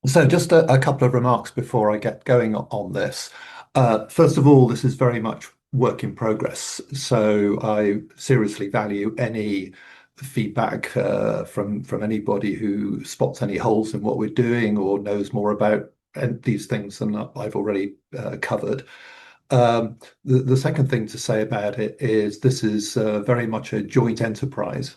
So just a couple of remarks before I get going on this. First of all, this is very much work in progress. So I seriously value any feedback from anybody who spots any holes in what we're doing or knows more about these things than I've already covered. The second thing to say about it is this is very much a joint enterprise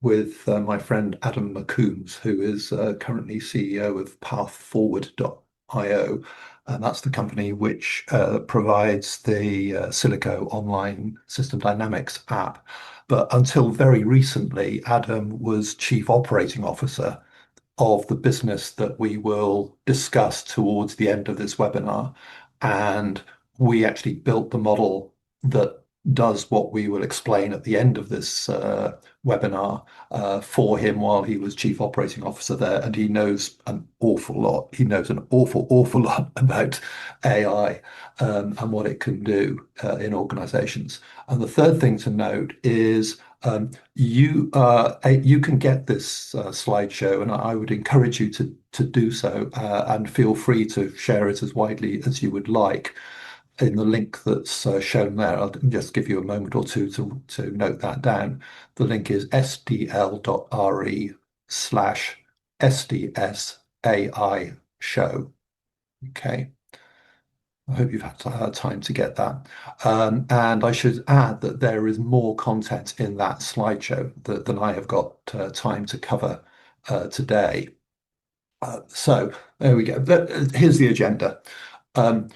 with my friend Adam McCombs, who is currently CEO of PathForward.io. And that's the company which provides the Silico online system dynamics app. But until very recently, Adam was Chief Operating Officer of the business that we will discuss towards the end of this webinar. And we actually built the model that does what we will explain at the end of this webinar for him while he was Chief Operating Officer there. And he knows an awful lot. He knows an awful lot about AI and what it can do in organizations. And the third thing to note is you can get this slideshow, and I would encourage you to do so, and feel free to share it as widely as you would like in the link that's shown there. I'll just give you a moment or two to note that down. The link is sdl.re/SDSAI show. Okay. I hope you've had time to get that. And I should add that there is more content in that slideshow than I have got time to cover today. So there we go. Here's the agenda.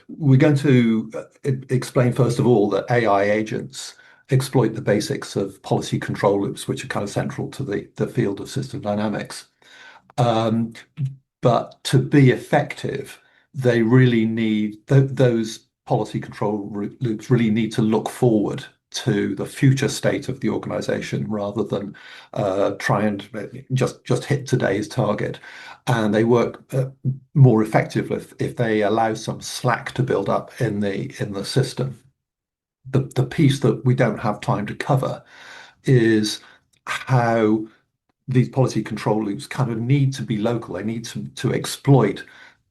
We're going to explain, first of all, that AI agents exploit the basics of policy control loops, which are kind of central to the field of system dynamics. But to be effective, they really need those policy control loops really need to look forward to the future state of the organization rather than try and just hit today's target. And they work more effectively if they allow some slack to build up in the system. The piece that we don't have time to cover is how these policy control loops kind of need to be local. They need to exploit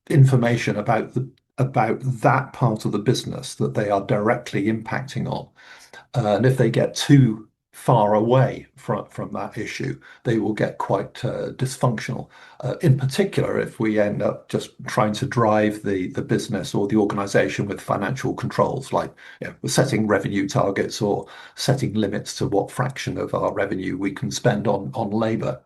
information about that part of the business that they are directly impacting on. And if they get too far away from that issue, they will get quite dysfunctional. In particular, if we end up just trying to drive the business or the organization with financial controls, like setting revenue targets or setting limits to what fraction of our revenue we can spend on labor.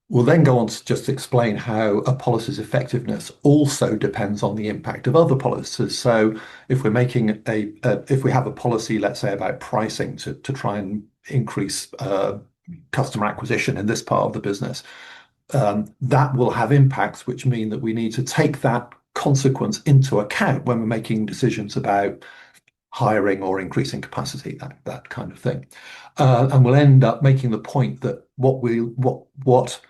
We'll then go on to just explain how a policy's effectiveness also depends on the impact of other policies. So if we're making if we have a policy, let's say about pricing to try and increase customer acquisition in this part of the business, that will have impacts which mean that we need to take that consequence into account when we're making decisions about hiring or increasing capacity, that kind of thing. And we'll end up making the point that what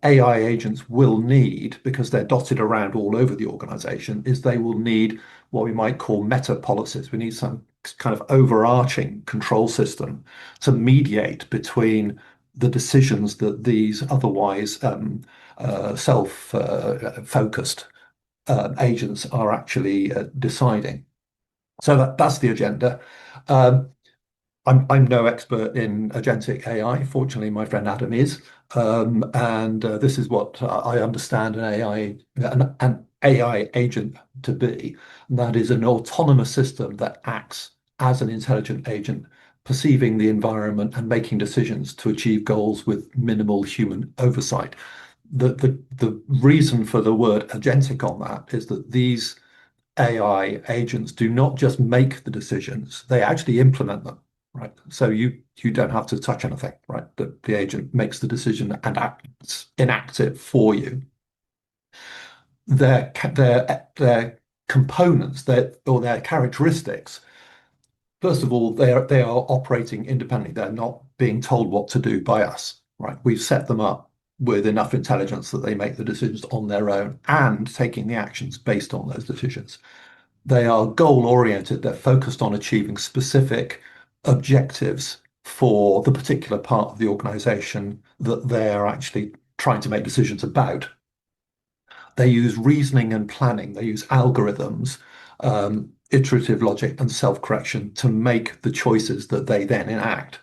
AI agents will need, because they're dotted around all over the organization, is they will need what we might call meta policies. We need some kind of overarching control system to mediate between the decisions that these otherwise self-focused agents are actually deciding. So that's the agenda. I'm no expert in agentic AI. Fortunately, my friend Adam is. And this is what I understand an AI agent to be. And that is an autonomous system that acts as an intelligent agent, perceiving the environment and making decisions to achieve goals with minimal human oversight. The reason for the word agentic on that is that these AI agents do not just make the decisions, they actually implement them. Right. So you don't have to touch anything, right? The agent makes the decision and enacts it for you. Their components, or their characteristics, first of all, they are operating independently. They're not being told what to do by us, right? We've set them up with enough intelligence that they make the decisions on their own and taking the actions based on those decisions. They are goal-oriented. They're focused on achieving specific objectives for the particular part of the organization that they're actually trying to make decisions about. They use reasoning and planning. They use algorithms, iterative logic, and self-correction to make the choices that they then enact.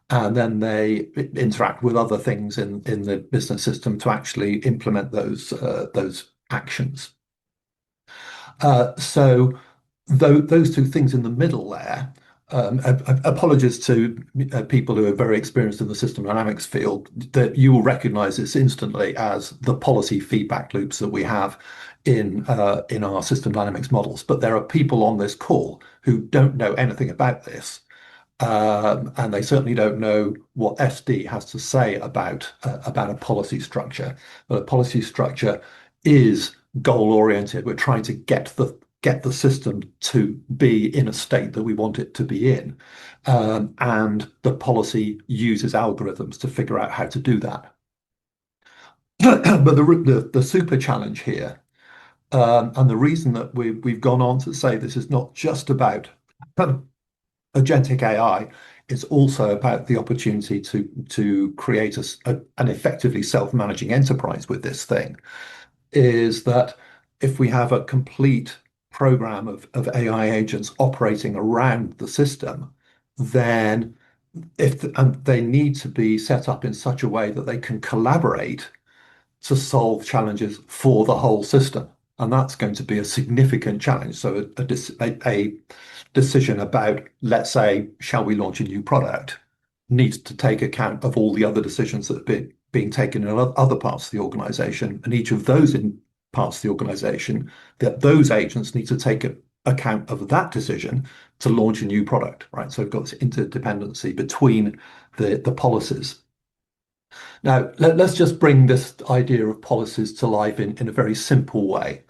And then they interact with other things in the business system to actually implement those actions. So those two things in the middle there, apologies to people who are very experienced in the system dynamics field, that you will recognize this instantly as the policy feedback loops that we have in our system dynamics models. But there are people on this call who don't know anything about this. And they certainly don't know what SD has to say about a policy structure. But a policy structure is goal oriented. We're trying to get the system to be in a state that we want it to be in, and the policy uses algorithms to figure out how to do that. But the super challenge here, and the reason that we've gone on to say this is not just about agentic AI, is also about the opportunity to create an effectively self-managing enterprise with this thing, is that if we have a complete program of AI agents operating around the system, then and they need to be set up in such a way that they can collaborate to solve challenges for the whole system. And that's going to be a significant challenge. So a decision about, let's say, shall we launch a new product, needs to take account of all the other decisions that are being taken in other parts of the organization. And each of those in parts of the organization, that those agents need to take account of that decision to launch a new product, right? So we've got this interdependency between the policies. Now, let's just bring this idea of policies to life in a very simple way.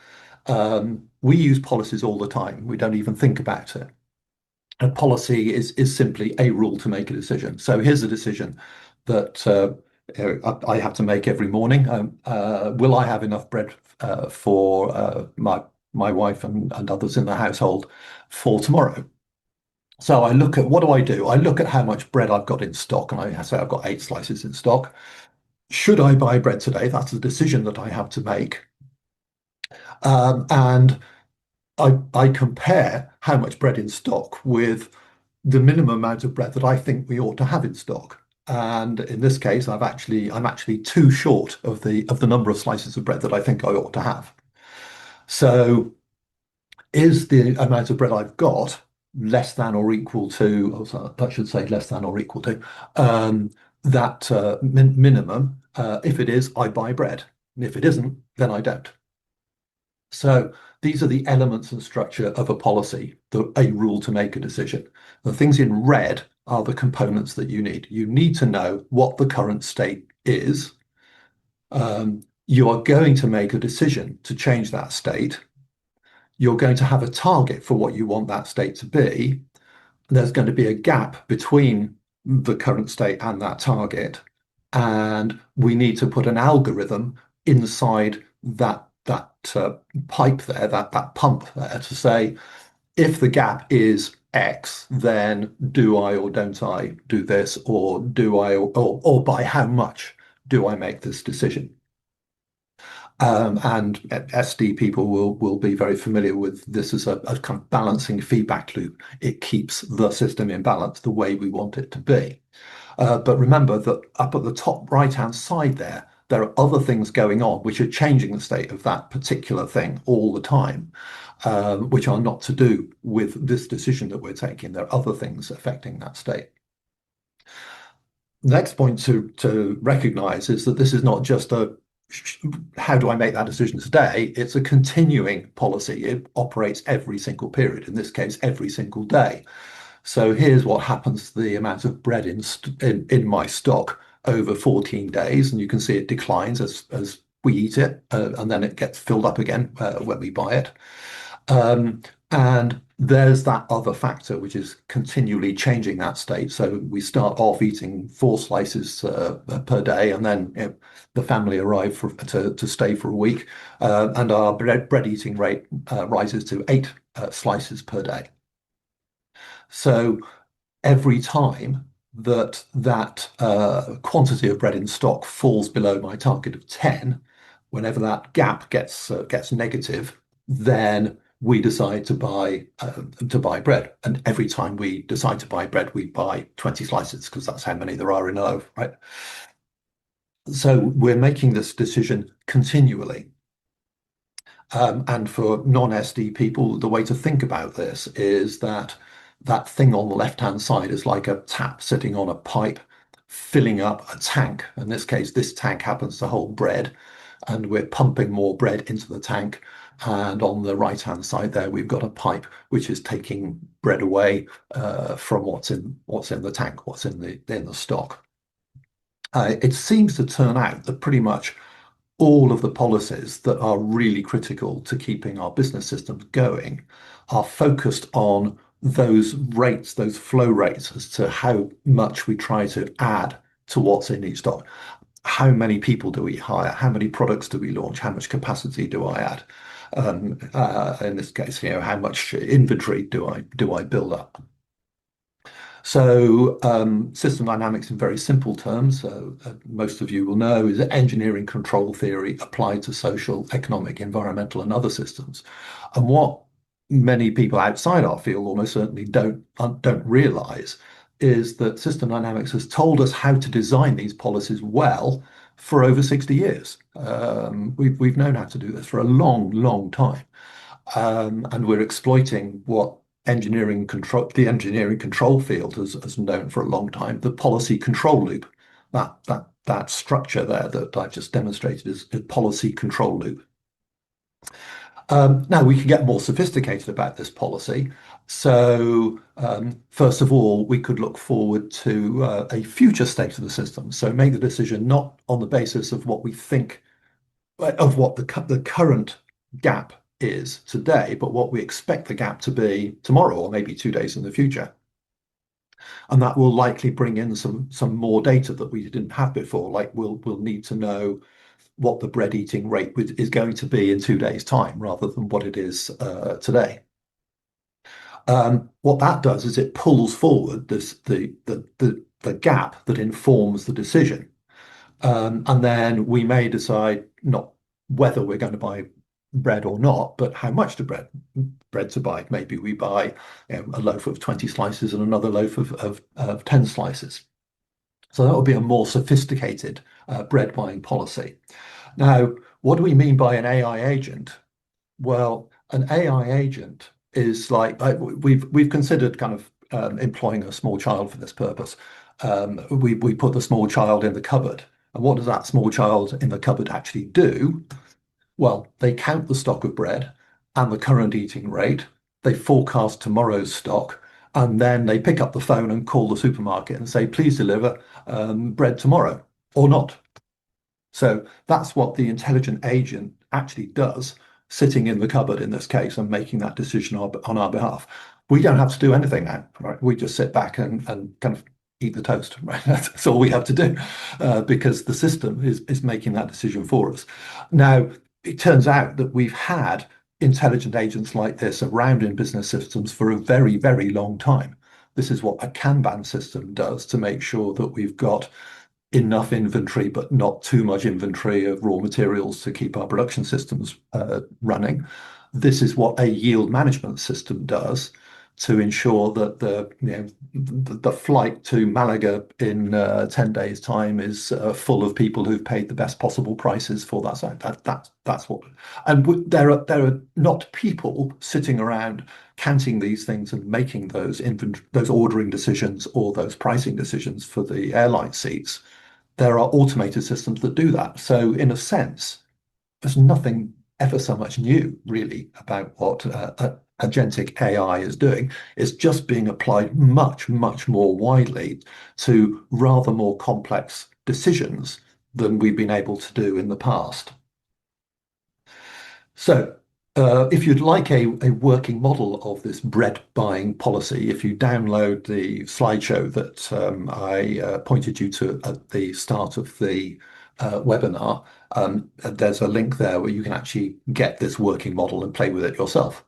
We use policies all the time. We don't even think about it. A policy is simply a rule to make a decision. So here's a decision that I have to make every morning. Will I have enough bread for my wife and others in the household for tomorrow? So I look at, what do? I look at how much bread I've got in stock, and I say I've got 8 slices in stock. Should I buy bread today? That's a decision that I have to make. And I compare how much bread in stock with the minimum amount of bread that I think we ought to have in stock. And in this case, I'm actually too short of the number of slices of bread that I think I ought to have. So is the amount of bread I've got less than or equal to, I should say less than or equal to, that minimum? If it is, I buy bread. And if it isn't, then I don't. So these are the elements and structure of a policy, a rule to make a decision. The things in red are the components that you need. You need to know what the current state is. You are going to make a decision to change that state. You're going to have a target for what you want that state to be. There's going to be a gap between the current state and that target. And we need to put an algorithm inside that pipe there, that pump there, to say, if the gap is X, then do I or don't I do this, or do I or by how much do I make this decision? And SD people will be very familiar with this as a kind of balancing feedback loop. It keeps the system in balance the way we want it to be. But remember that up at the top right-hand side there are other things going on which are changing the state of that particular thing all the time, which are not to do with this decision that we're taking. There are other things affecting that state. The next point to recognize is that this is not just how do I make that decision today? It's a continuing policy. It operates every single period, in this case, every single day. So here's what happens to the amount of bread in my stock over 14 days. And you can see it declines as we eat it, and then it gets filled up again when we buy it. And there's that other factor, which is continually changing that state. So we start off eating 4 slices per day, and then the family arrive to stay for a week, and our bread eating rate rises to 8 slices per day. So every time that quantity of bread in stock falls below my target of 10, Whenever that gap gets negative, then we decide to buy bread. And every time we decide to buy bread, we buy 20 slices because that's how many there are in a loaf, right? So we're making this decision continually. And for non-SD people, the way to think about this is that that thing on the left-hand side is like a tap sitting on a pipe, filling up a tank. In this case, this tank happens to hold bread, and we're pumping more bread into the tank. And on the right-hand side there, we've got a pipe which is taking bread away from what's in the tank, what's in the stock. It seems to turn out that pretty much all of the policies that are really critical to keeping our business systems going are focused on those rates, those flow rates, as to how much we try to add to what's in each stock. How many people do we hire? How many products do we launch? How much capacity do I add? In this case, how much inventory do I build up? So system dynamics in very simple terms, most of you will know, is engineering control theory applied to social, economic, environmental, and other systems. And what many people outside our field almost certainly don't realize is that system dynamics has told us how to design these policies well for over 60 years. We've known how to do this for a long, long time. And we're exploiting what the engineering control field has known for a long time, the policy control loop. That structure there that I've just demonstrated is a policy control loop. Now we can get more sophisticated about this policy. So first of all, we could look forward to a future state of the system. So make the decision not on the basis of what we think of what the current gap is today, but what we expect the gap to be tomorrow or maybe 2 days in the future. And that will likely bring in some more data that we didn't have before. Like we'll need to know what the bread eating rate is going to be in 2 days' time rather than what it is today. What that does is it pulls forward the gap that informs the decision. And then we may decide not whether we're going to buy bread or not, but how much bread to buy. Maybe we buy a loaf of 20 slices and another loaf of 10 slices. So that would be a more sophisticated bread buying policy. Now, what do we mean by an AI agent? Well, an AI agent is like we've considered kind of employing a small child for this purpose. We put the small child in the cupboard. And what does that small child in the cupboard actually do? Well, they count the stock of bread and the current eating rate. They forecast tomorrow's stock, and then they pick up the phone and call the supermarket and say, please deliver bread tomorrow or not. So that's what the intelligent agent actually does, sitting in the cupboard in this case and making that decision on our behalf. We don't have to do anything now, right? We just sit back and kind of eat the toast, right? That's all we have to do because the system is making that decision for us. Now, it turns out that we've had intelligent agents like this around in business systems for a very, very long time. This is what a Kanban system does to make sure that we've got enough inventory, but not too much inventory of raw materials to keep our production systems running. This is what a yield management system does to ensure that the flight to Malaga in 10 days' time is full of people who've paid the best possible prices for that site. That's what. And there are not people sitting around counting these things and making those ordering decisions or those pricing decisions for the airline seats. There are automated systems that do that. So in a sense, there's nothing ever so much new really about what agentic AI is doing. It's just being applied much, much more widely to rather more complex decisions than we've been able to do in the past. So if you'd like a working model of this bread buying policy, if you download the slideshow that I pointed you to at the start of the webinar, there's a link there where you can actually get this working model and play with it yourself.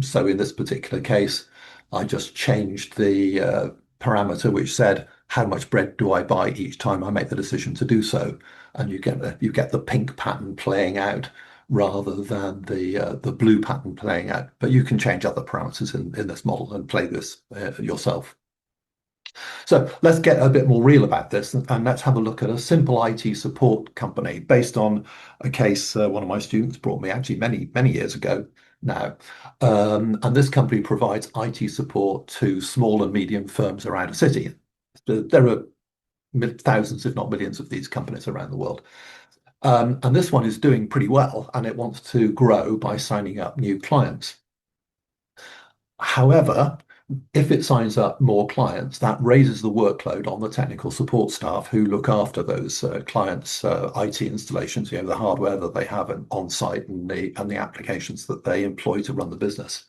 So in this particular case, I just changed the parameter which said how much bread do I buy each time I make the decision to do so, and you get the pink pattern playing out rather than the blue pattern playing out. But you can change other parameters in this model and play this yourself. So let's get a bit more real about this, and let's have a look at a simple IT support company based on a case one of my students brought me actually many years ago now. And this company provides IT support to small and medium firms around a city. There are thousands, if not millions, of these companies around the world. And this one is doing pretty well, and it wants to grow by signing up new clients. However, if it signs up more clients, that raises the workload on the technical support staff who look after those clients' IT installations, the hardware that they have on site and the applications that they employ to run the business.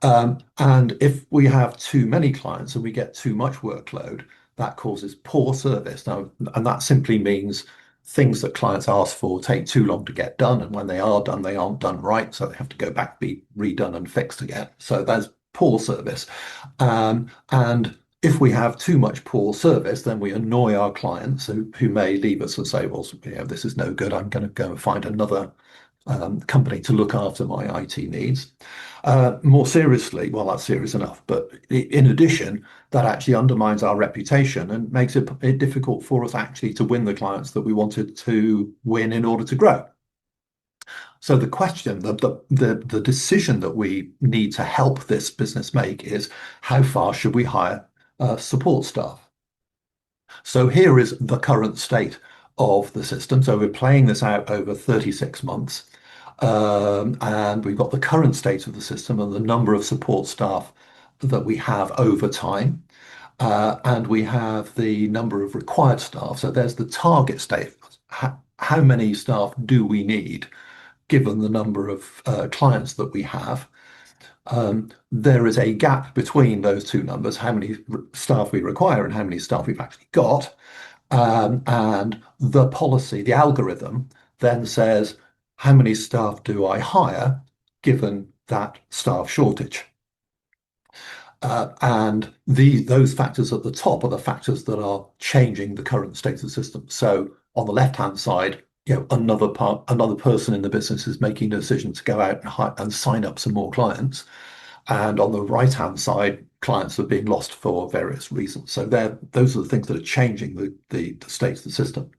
And if we have too many clients and we get too much workload, that causes poor service. Now, and that simply means things that clients ask for take too long to get done, and when they are done, they aren't done right, so they have to go back, be redone and fixed again. So there's poor service. And if we have too much poor service, then we annoy our clients who may leave us and say, well, this is no good. I'm going to go and find another company to look after my IT needs. More seriously, well, that's serious enough, but in addition, that actually undermines our reputation and makes it difficult for us actually to win the clients that we wanted to win in order to grow. So the question, the decision that we need to help this business make is how far should we hire support staff? So here is the current state of the system. So we're playing this out over 36 months. And we've got the current state of the system and the number of support staff that we have over time. And we have the number of required staff. So there's the target state. How many staff do we need given the number of clients that we have? There is a gap between those two numbers, how many staff we require and how many staff we've actually got. And the policy, the algorithm, then says, how many staff do I hire given that staff shortage? And those factors at the top are the factors that are changing the current state of the system. So on the left-hand side, another person in the business is making a decision to go out and sign up some more clients. And on the right-hand side, clients are being lost for various reasons. So those are the things that are changing the state of the system.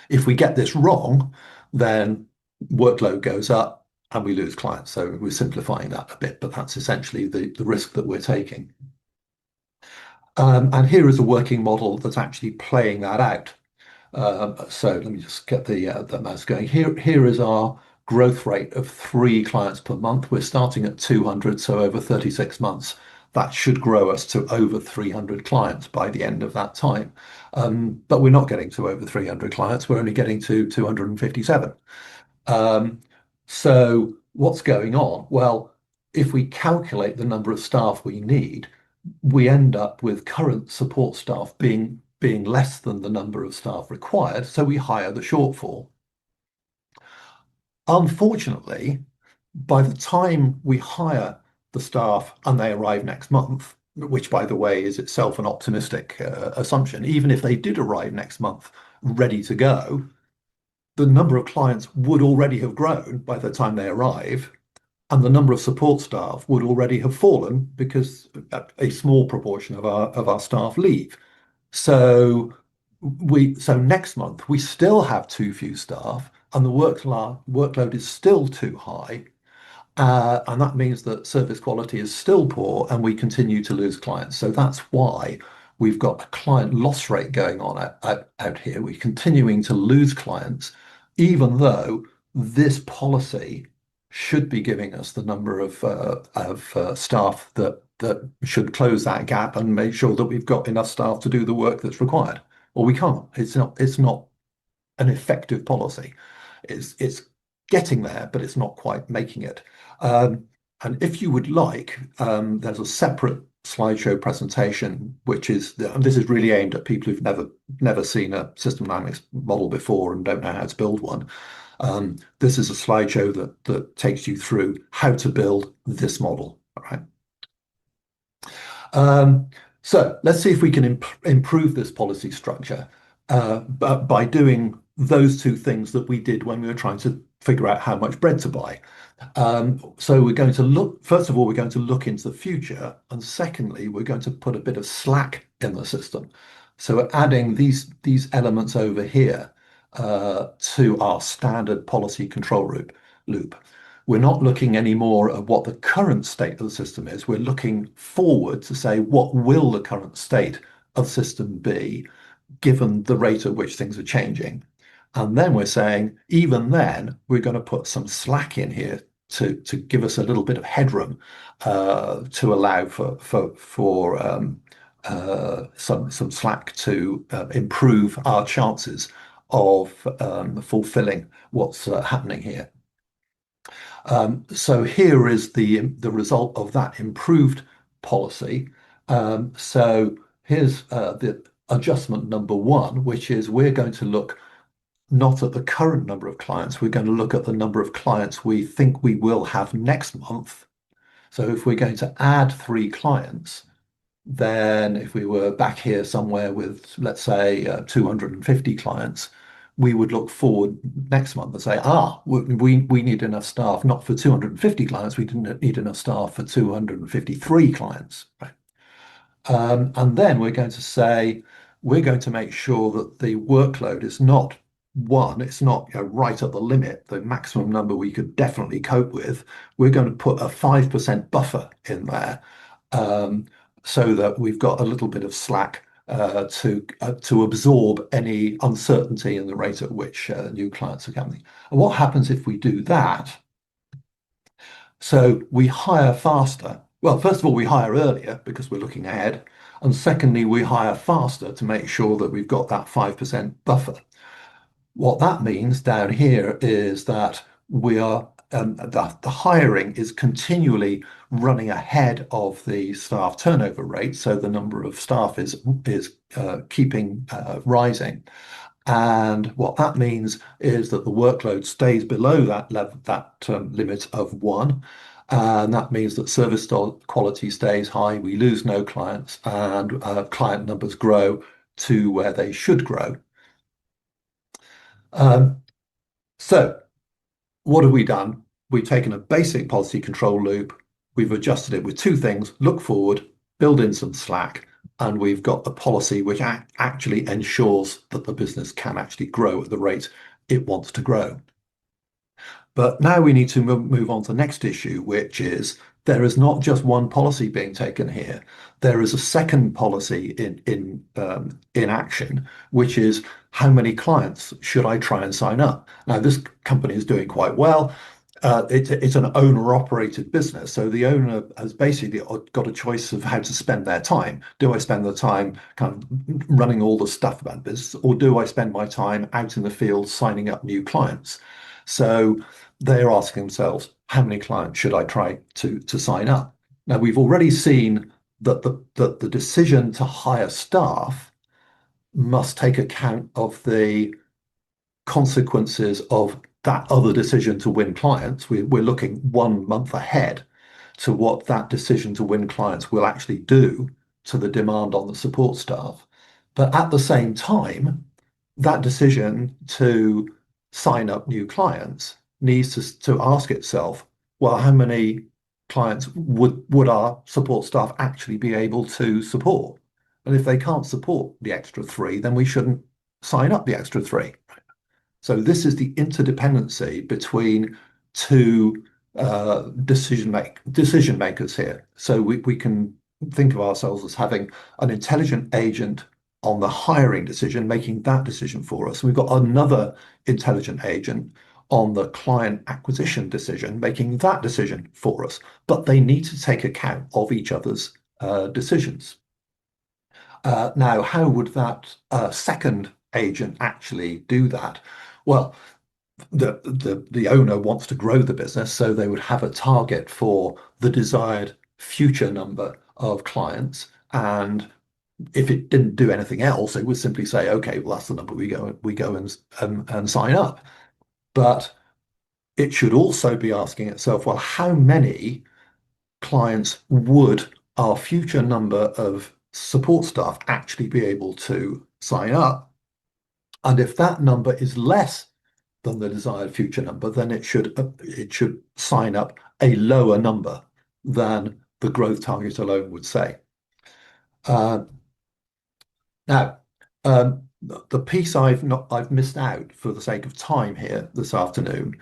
If we get this wrong, then workload goes up and we lose clients. So we're simplifying that a bit, but that's essentially the risk that we're taking. And here is a working model that's actually playing that out. So let me just get the mouse going. Here is our growth rate of 3 clients per month. We're starting at 200, so over 36 months, that should grow us to over 300 clients by the end of that time. But we're not getting to over 300 clients. We're only getting to 257. So what's going on? Well, if we calculate the number of staff we need, we end up with current support staff being less than the number of staff required, so we hire the shortfall. Unfortunately, by the time we hire the staff and they arrive next month, which by the way is itself an optimistic assumption, even if they did arrive next month ready to go, the number of clients would already have grown by the time they arrive, and the number of support staff would already have fallen because a small proportion of our staff leave. So next month we still have too few staff, and the workload is still too high, and that means that service quality is still poor, and we continue to lose clients. So that's why we've got a client loss rate going on out here. We're continuing to lose clients, even though this policy should be giving us the number of staff that should close that gap and make sure that we've got enough staff to do the work that's required. Well, we can't. It's not an effective policy. It's getting there, but it's not quite making it. And if you would like, there's a separate slideshow presentation, which is this is really aimed at people who've never seen a system dynamics model before and don't know how to build one. This is a slideshow that takes you through how to build this model. All right. So let's see if we can improve this policy structure but by doing those two things that we did when we were trying to figure out how much bread to buy. So we're going to look, first of all, we're going to look into the future. And secondly, we're going to put a bit of slack in the system. So we're adding these elements over here to our standard policy control loop. We're not looking anymore at what the current state of the system is. We're looking forward to say, what will the current state of the system be, given the rate at which things are changing? And then we're saying, even then, we're going to put some slack in here to give us a little bit of headroom to allow for some slack to improve our chances of fulfilling what's happening here. So here is the result of that improved policy. So here's the adjustment number one, which is we're going to look not at the current number of clients, we're going to look at the number of clients we think we will have next month. So if we're going to add 3 clients, then if we were back here somewhere with, let's say, 250 clients, we would look forward next month and say, we need enough staff, not for 250 clients, we didn't need enough staff for 253 clients. Right? And then we're going to say, we're going to make sure that the workload is not one, it's not right at the limit, the maximum number we could definitely cope with. We're going to put a 5% buffer in there so that we've got a little bit of slack to absorb any uncertainty in the rate at which new clients are coming. And what happens if we do that? So we hire faster. Well, first of all, we hire earlier because we're looking ahead. And secondly, we hire faster to make sure that we've got that 5% buffer. What that means down here is that we are the hiring is continually running ahead of the staff turnover rate, so the number of staff is keeping rising. And what that means is that the workload stays below that level, that limit of 1. And that means that service quality stays high, we lose no clients, and client numbers grow to where they should grow. So what have we done? We've taken a basic policy control loop, we've adjusted it with two things: look forward, build in some slack, and we've got a policy which actually ensures that the business can actually grow at the rate it wants to grow. But now we need to move on to the next issue, which is there is not just one policy being taken here. There is a second policy in action, which is how many clients should I try and sign up? Now, this company is doing quite well. It's an owner-operated business, so the owner has basically got a choice of how to spend their time. Do I spend the time kind of running all the stuff about this, or do I spend my time out in the field signing up new clients? So they're asking themselves, how many clients should I try to sign up? Now, we've already seen that the decision to hire staff must take account of the consequences of that other decision to win clients. We're looking 1 month ahead to what that decision to win clients will actually do to the demand on the support staff. But at the same time, that decision to sign up new clients needs to ask itself, well, how many clients would our support staff actually be able to support? And if they can't support the extra 3, then we shouldn't sign up the extra 3. So this is the interdependency between two decision makers here. So we can think of ourselves as having an intelligent agent on the hiring decision, making that decision for us. We've got another intelligent agent on the client acquisition decision, making that decision for us. But they need to take account of each other's decisions. Now, how would that second agent actually do that? Well, the owner wants to grow the business, so they would have a target for the desired future number of clients. And if it didn't do anything else, it would simply say, okay, well, that's the number we go and sign up. But it should also be asking itself, well, how many clients would our future number of support staff actually be able to sign up? And if that number is less than the desired future number, then it should sign up a lower number than the growth target alone would say. Uh, Now, the piece I've missed out for the sake of time here this afternoon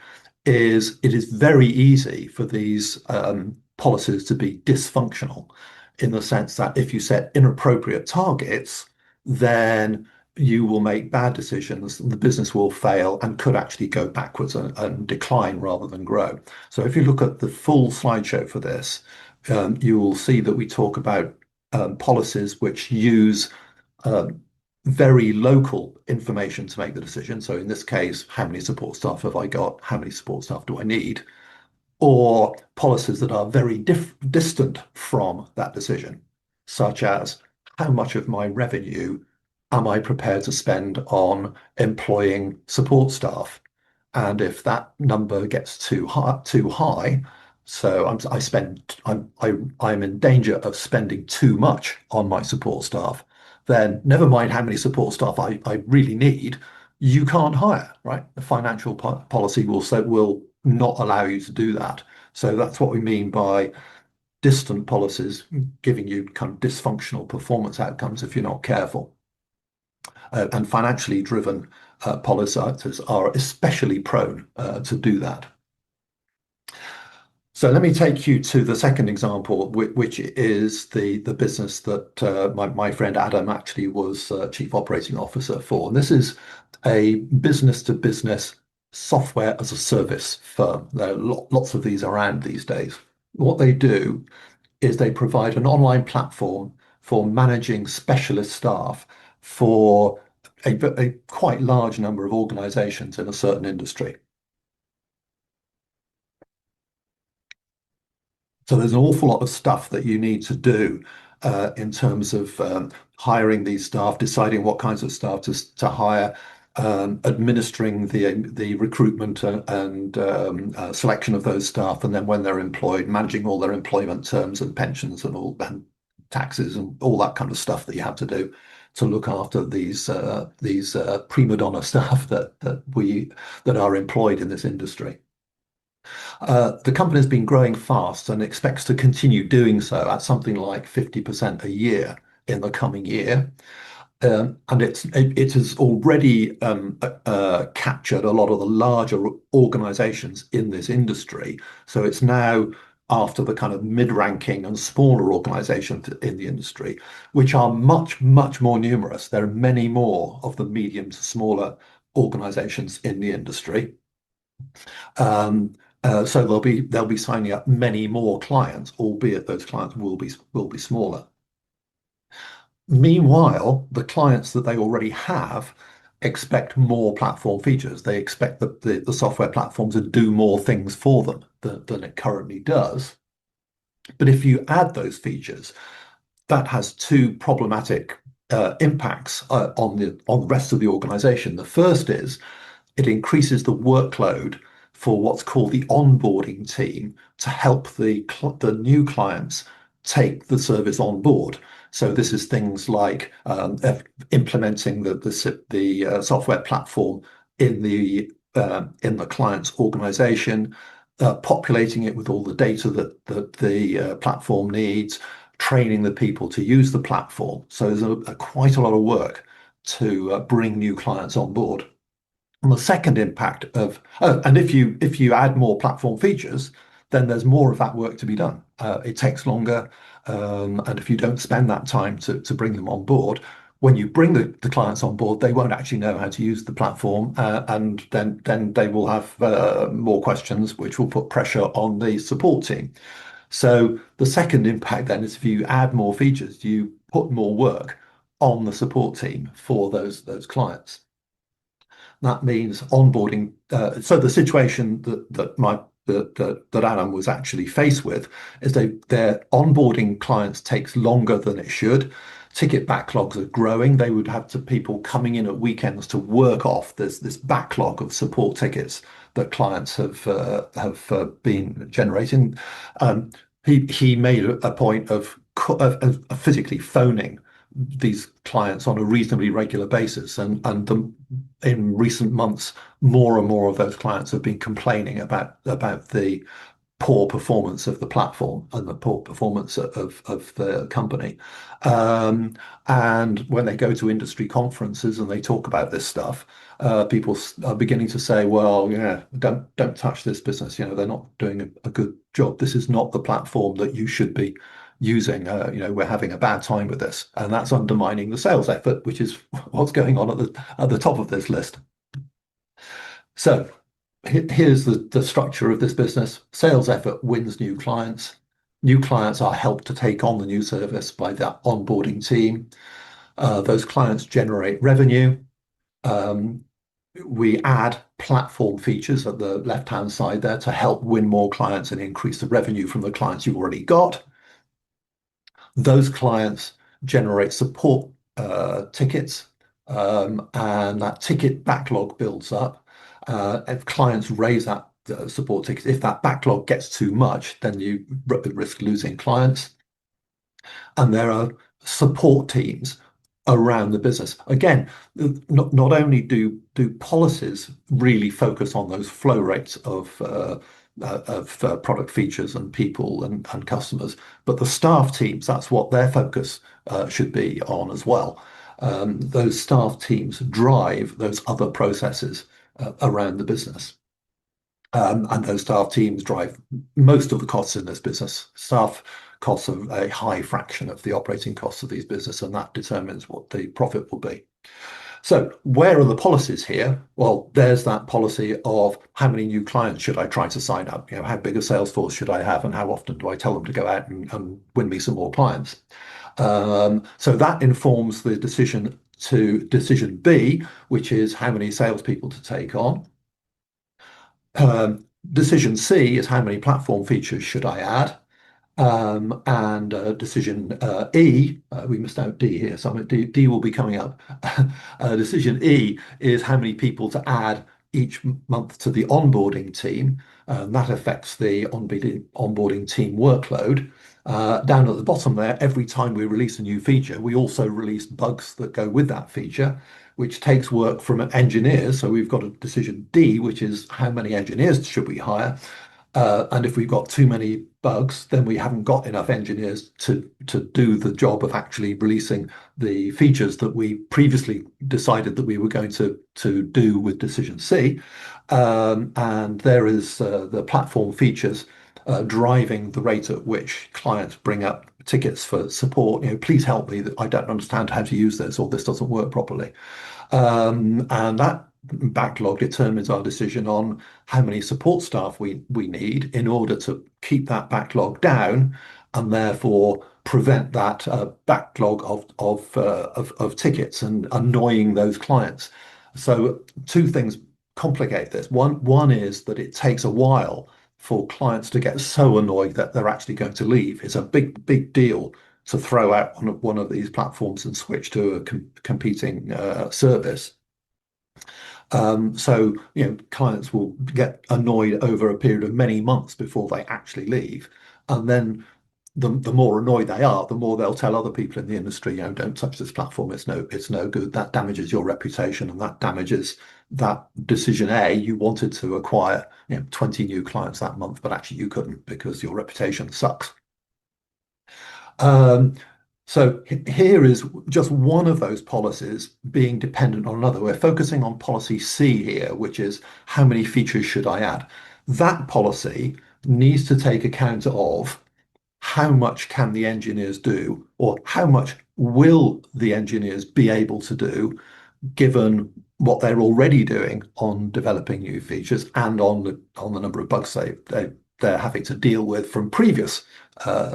is it is very easy for these policies to be dysfunctional in the sense that if you set inappropriate targets, then you will make bad decisions and the business will fail and could actually go backwards and decline rather than grow. So if you look at the full slideshow for this, you will see that we talk about policies which use um, very local information to make the decision. So in this case, how many support staff have I got? How many support staff do I need? Or policies that are very distant from that decision, such as how much of my revenue am I prepared to spend on employing support staff? And if that number gets too high, so I'm in danger of spending too much on my support staff, then never mind how many support staff I really need, you can't hire, right? The financial policy will not allow you to do that. So that's what we mean by distant policies giving you kind of dysfunctional performance outcomes if you're not careful. And financially driven policies are especially prone to do that. So let me take you to the second example, which is the business that my friend Adam actually was chief operating officer for. And this is a business to business software as a service firm. There are lots of these around these days. What they do is they provide an online platform for managing specialist staff for a quite large number of organizations in a certain industry. So there's an awful lot of stuff that you need to do in terms of hiring these staff, deciding what kinds of staff to hire, administering the recruitment and selection of those staff, and then when they're employed, managing all their employment terms and pensions and taxes and all that kind of stuff that you have to do to look after these prima donna staff that are employed in this industry. The company has been growing fast and expects to continue doing so at something like 50% a year in the coming year. And it has already captured a lot of the larger organizations in this industry. So it's now after the kind of mid-ranking and smaller organizations in the industry, which are much, much more numerous. There are many more of the medium to smaller organizations in the industry. So they'll be signing up many more clients, albeit those clients will be smaller. Meanwhile, the clients that they already have expect more platform features. They expect the software platform to do more things for them than it currently does. But if you add those features, that has two problematic impacts on the rest of the organization. The first is it increases the workload for what's called the onboarding team to help the new clients take the service on board. So this is things like implementing the software platform in the client's organization, populating it with all the data that the platform needs, training the people to use the platform. So there's quite a lot of work to bring new clients on board. And the second impact and if you add more platform features, then there's more of that work to be done. It takes longer, and if you don't spend that time to bring them on board, when you bring the clients on board, they won't actually know how to use the platform, and then they will have more questions, which will put pressure on the support team. So the second impact then is if you add more features, you put more work on the support team for those clients. That means onboarding. So the situation that Adam was actually faced with is their onboarding clients takes longer than it should. Ticket backlogs are growing. They would have people coming in at weekends to work off this backlog of support tickets that clients have been generating. He made a point of physically phoning these clients on a reasonably regular basis. In recent months, more and more of those clients have been complaining about the poor performance of the platform and the poor performance of the company. Um, and when they go to industry conferences and they talk about this stuff, people are beginning to say, "Well, yeah, don't touch this business. They're not doing a good job. This is not the platform that you should be using. We're having a bad time with this," and that's undermining the sales effort, which is what's going on at the top of this list. So here's the structure of this business. Sales effort wins new clients. New clients are helped to take on the new service by that onboarding team. Those clients generate revenue. Um, we add platform features at the left-hand side there to help win more clients and increase the revenue from the clients you've already got. Those clients generate support tickets, and that ticket backlog builds up. If clients raise that support ticket, if that backlog gets too much, then you risk losing clients. And there are support teams around the business. Again, not only do policies really focus on those flow rates of product features and people and customers, but the staff teams, that's what their focus should be on as well. Those staff teams drive those other processes around the business. And those staff teams drive most of the costs in this business. Staff costs are a high fraction of the operating costs of these business, and that determines what the profit will be. So where are the policies here? Well, there's that policy of how many new clients should I try to sign up? How big a sales force should I have, and how often do I tell them to go out and win me some more clients? So that informs the decision B, which is how many salespeople to take on. Decision C is how many platform features should I add? And decision E, we missed out D here, so D will be coming up. Decision E is how many people to add each month to the onboarding team. That affects the onboarding team workload. Down at the bottom there, every time we release a new feature, we also release bugs that go with that feature, which takes work from engineers. So we've got a decision D, which is how many engineers should we hire? And if we've got too many bugs, then we haven't got enough engineers to do the job of actually releasing the features that we previously decided that we were going to do with decision C. And there is the platform features driving the rate at which clients bring up tickets for support. Please help me, that I don't understand how to use this, or this doesn't work properly. And that backlog determines our decision on how many support staff we need in order to keep that backlog down, and therefore prevent that backlog of tickets and annoying those clients. So two things complicate this. One is that it takes a while for clients to get so annoyed that they're actually going to leave. It's a big deal to throw out one of these platforms and switch to a competing service. So clients will get annoyed over a period of many months before they actually leave, and then the more annoyed they are, the more they'll tell other people in the industry, don't touch this platform. It's no good. That damages your reputation, and that damages that decision A. You wanted to acquire 20 new clients that month, but actually you couldn't because your reputation sucks. So here is just one of those policies being dependent on another. We're focusing on policy C here, which is how many features should I add? That policy needs to take account of how much can the engineers do, or how much will the engineers be able to do, given what they're already doing on developing new features and on the number of bugs they're having to deal with from previous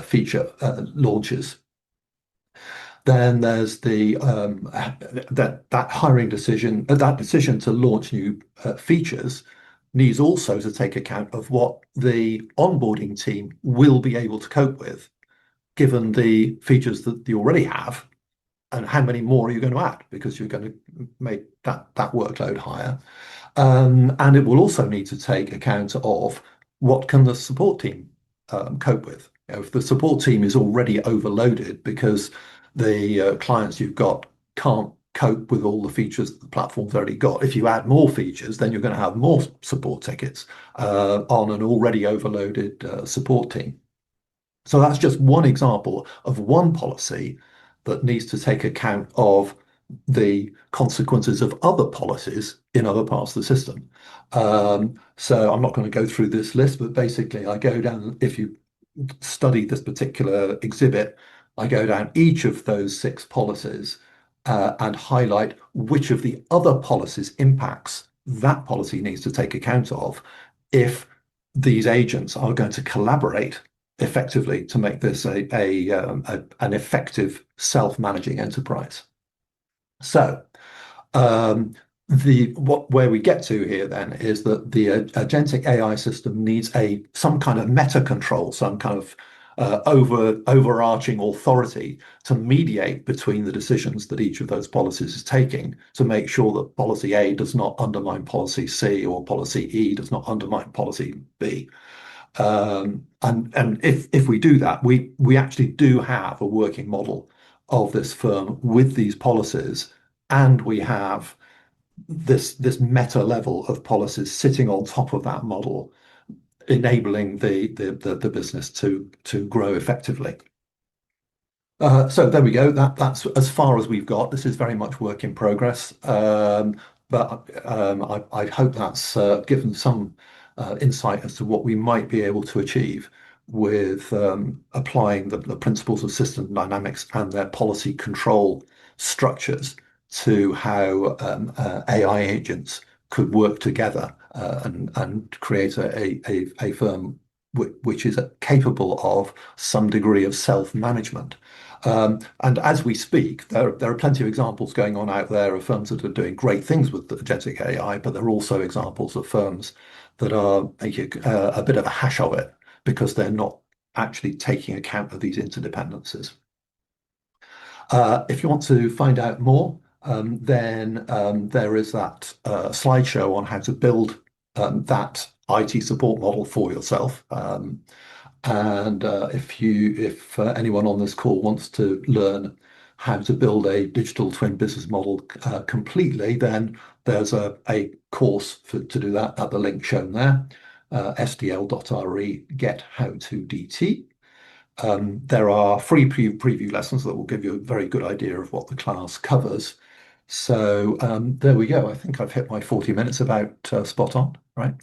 feature launches. Then there's that hiring decision, that decision to launch new features needs also to take account of what the onboarding team will be able to cope with, given the features that you already have, and how many more are you going to add, because you're going to make that workload higher. And it will also need to take account of what can the support team cope with. If the support team is already overloaded because the clients you've got can't cope with all the features that the platform's already got. If you add more features, then you're going to have more support tickets on an already overloaded support team. So that's just one example of one policy that needs to take account of the consequences of other policies in other parts of the system. So I'm not going to go through this list, but basically I go down, if you study this particular exhibit, I go down each of those six policies and highlight which of the other policies impacts that policy needs to take account of if these agents are going to collaborate effectively to make this an effective self-managing enterprise. So um, where we get to here then is that the agentic AI system needs some kind of meta control, some kind of overarching authority to mediate between the decisions that each of those policies is taking to make sure that policy A does not undermine policy C or policy E does not undermine policy B. And if we do that, we actually do have a working model of this firm with these policies, and we have this meta level of policies sitting on top of that model, enabling the business to grow effectively. So there we go. That's as far as we've got. This is very much work in progress. But I hope that's given some insight as to what we might be able to achieve with applying the principles of system dynamics and their policy control structures to how AI agents could work together and create a firm which is capable of some degree of self-management. And as we speak, there are plenty of examples going on out there of firms that are doing great things with the agentic AI, but there are also examples of firms that are making a bit of a hash of it because they're not actually taking account of these interdependencies. If you want to find out more, then there is that slideshow on how to build that IT support model for yourself. And if anyone on this call wants to learn how to build a digital twin business model completely, then there's a course to do that at the link shown there, sdl.re get how to DT. There are free preview lessons that will give you a very good idea of what the class covers. So there we go. I think I've hit my 40 minutes about spot on, right?